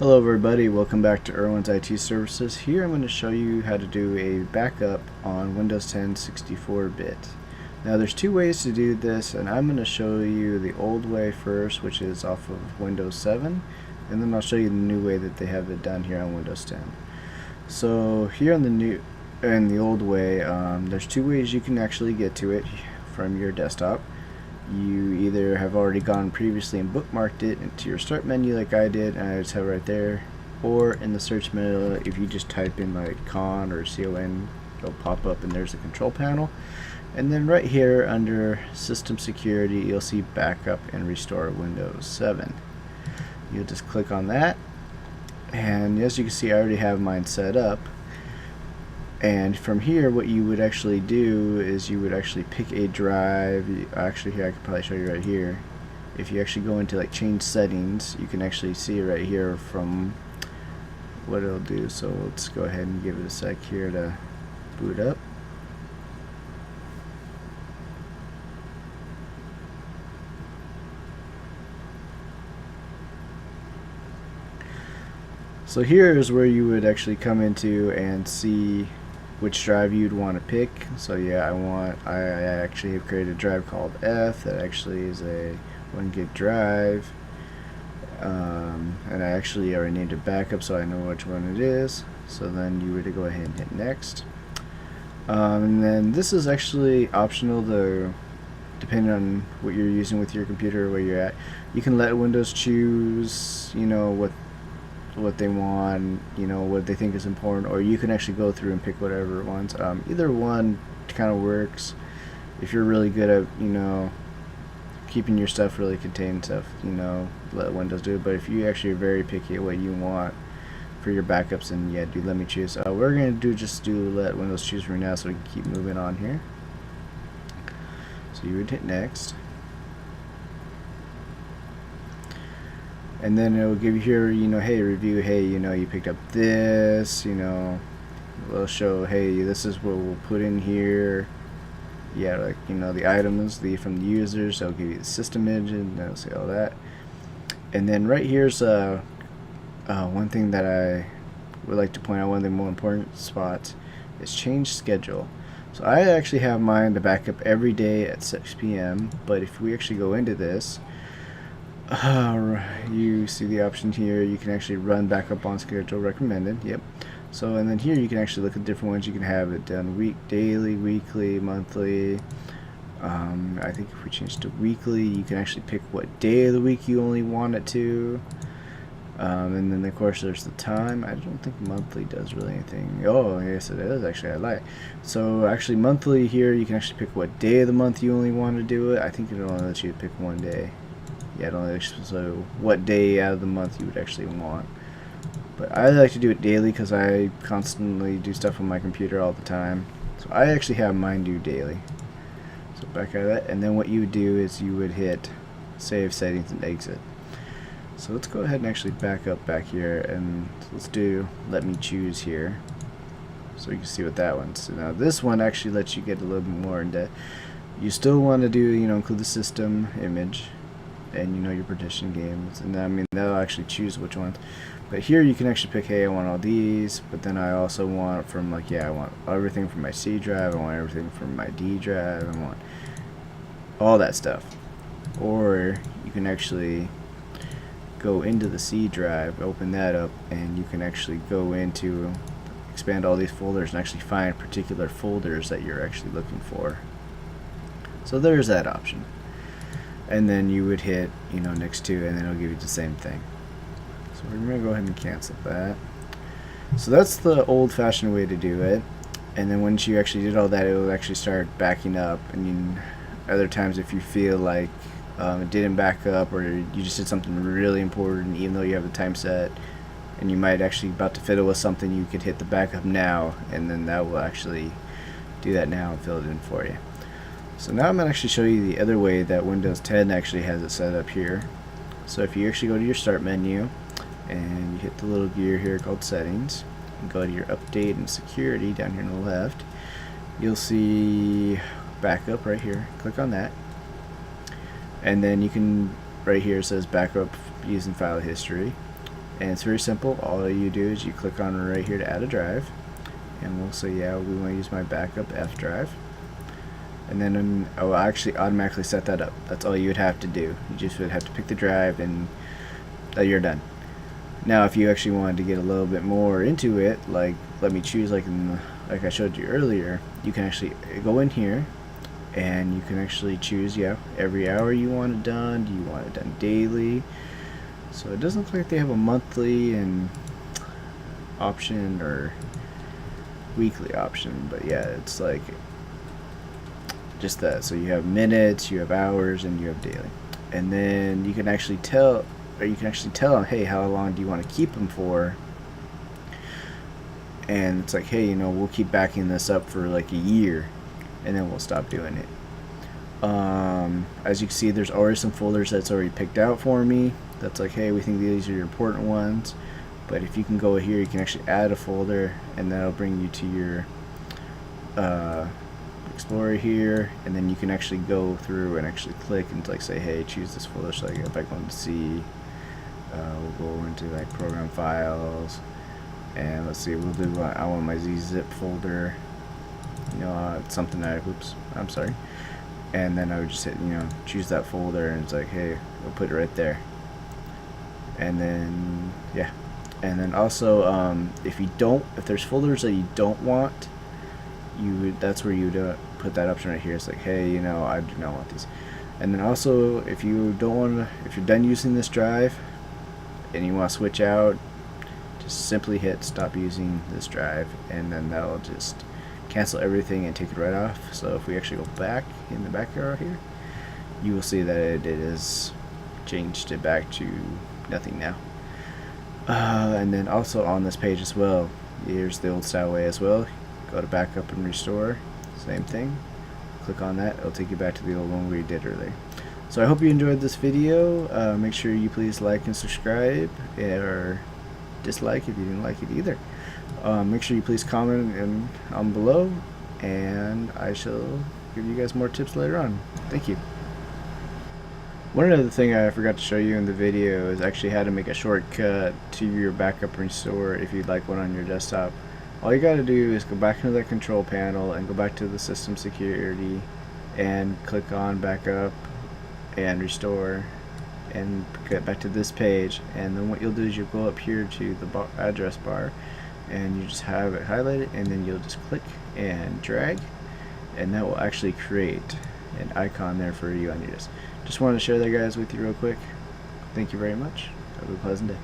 Hello everybody, welcome back to Irwin's IT Services. Here I'm going to show you how to do a backup on Windows 10 64-bit. Now there's two ways to do this, and I'm going to show you the old way first, which is off of Windows 7, and then I'll show you the new way that they have it done here on Windows 10. So here in the old way, there's two ways you can actually get to it from your desktop. You either have already gone previously and bookmarked it into your start menu like I did, and I just have it right there, or in the search menu, if you just type in like con or con, it'll pop up and there's the control panel. And then right here under system security, you'll see backup and restore Windows 7. You'll just click on that, and as you can see, I already have mine set up. And from here, what you would actually do is you would actually pick a drive. Actually, here I could probably show you right here. If you actually go into like change settings, you can actually see right here from what it'll do. So let's go ahead and give it a sec here to boot up. So here is where you would actually come into and see which drive you'd want to pick. So yeah, I actually have created a drive called F that actually is a 1 gig drive, and I actually already named it backup so I know which one it is. So then you would go ahead and hit next, and then this is actually optional, depending on what you're using with your computer, where you're at. You can let Windows choose, you know, what they want, you know, what they think is important, or you can actually go through and pick whatever it wants. Either one kind of works. If you're really good at, you know, keeping your stuff really contained stuff, you know, let Windows do it. But if you actually are very picky at what you want for your backups, then yeah, do let me choose. We're gonna just do let Windows choose for now, so we can keep moving on here. So you would hit next. And then it will give you here, you know, hey, review, hey, you know, you picked up this, you know, it'll show, hey, this is what we'll put in here. Yeah, like, you know, the items from the users, so it'll give you the system image, and it'll say all that. And then right here's one thing that I would like to point out, one of the more important spots is change schedule. So I actually have mine to back up every day at 6 p.m., but if we actually go into this, you see the option here, you can actually run backup on schedule recommended. Yep. So, and then here you can actually look at different ones. You can have it done daily, weekly, monthly. I think if we change to weekly, you can actually pick what day of the week you only want it to. And then of course there's the time. I don't think monthly does really anything. Oh yes, it is actually. I like. So actually monthly here, you can actually pick what day of the month you only want to do it. I think it'll only let you pick one day. Yeah, it only so what day out of the month you would actually want. But I like to do it daily because I constantly do stuff on my computer all the time. So I actually have mine due daily. So back out of that, and then what you would do is you would hit save settings and exit. So let's go ahead and actually back up back here, and let's do let me choose here, so you can see what that one's. So now this one actually lets you get a little bit more in depth. You still want to do, you know, include the system image and, you know, your partition games, and then, I mean, they'll actually choose which ones. But here you can actually pick, hey, I want all these, but then I also want from, like, yeah, I want everything from my C drive, I want everything from my D drive, I want all that stuff. Or you can actually go into the C drive, open that up, and you can actually go into expand all these folders and actually find particular folders that you're actually looking for. So there's that option. And then you would hit, you know, next to, and then it'll give you the same thing. So we're going to go ahead and cancel that. So that's the old-fashioned way to do it. And then once you actually did all that, it will actually start backing up. And other times, if you feel like it didn't back up, or you just did something really important, even though you have the time set, and you might actually about to fiddle with something, you could hit the backup now, and then that will actually do that now and fill it in for you. So now I'm going to actually show you the other way that Windows 10 actually has it set up here. So if you actually go to your start menu and you hit the little gear here called settings, and go to your update and security down here on the left, you'll see backup right here. Click on that, and then you can, right here it says backup using file history. And it's very simple. All you do is you click on right here to add a drive, and we'll say, yeah, we want to use my backup F drive. And then I will actually automatically set that up. That's all you would have to do. You just would have to pick the drive, and you're done. Now, if you actually wanted to get a little bit more into it, like let me choose, like like I showed you earlier, you can actually go in here, and you can actually choose, yeah, every hour you want it done. Do you want it done daily? So it doesn't look like they have a monthly and option or weekly option, but yeah, it's like just that. So you have minutes, you have hours, and you have daily. And then you can actually tell, or you can actually tell them, hey, how long do you want to keep them for? And it's like, hey, you know, we'll keep backing this up for like a year, and then we'll stop doing it. As you can see, there's already some folders that's already picked out for me. That's like, hey, we think these are your important ones. But if you can go here, you can actually add a folder, and that'll bring you to your Explorer here, and then you can actually go through and actually click and like say, hey, choose this folder. So like if I go into C, we'll go into like program files, and let's see, we'll do I want my ZZip folder. You know, it's something that oops, I'm sorry. And then I would just hit, you know, choose that folder, and it's like, hey, we'll put it right there. And then yeah, and then also if there's folders that you don't want, that's where you would put that option right here. It's like, hey, you know, I do not want these. And then also, if you don't want to, if you're done using this drive and you want to switch out, just simply hit stop using this drive, and then that'll just cancel everything and take it right off. So if we actually go back in the back arrow here, you will see that it is changed it back to nothing now. And then also on this page as well, here's the old style way as well. Go to backup and restore, same thing. Click on that, it'll take you back to the old one we did earlier. So I hope you enjoyed this video. Make sure you please like and subscribe, or dislike if you didn't like it either. Make sure you please comment on below, and I shall give you guys more tips later on. Thank you. One other thing I forgot to show you in the video is actually how to make a shortcut to your backup and restore if you'd like one on your desktop. All you gotta do is go back into that control panel and go back to the system security and click on backup and restore and get back to this page, and then what you'll do is you'll go up here to the address bar, and you just have it highlighted, and then you'll just click and drag, and that will actually create an icon there for you on your desk. Just wanted to share that, guys, with you real quick. Thank you very much. Have a pleasant day.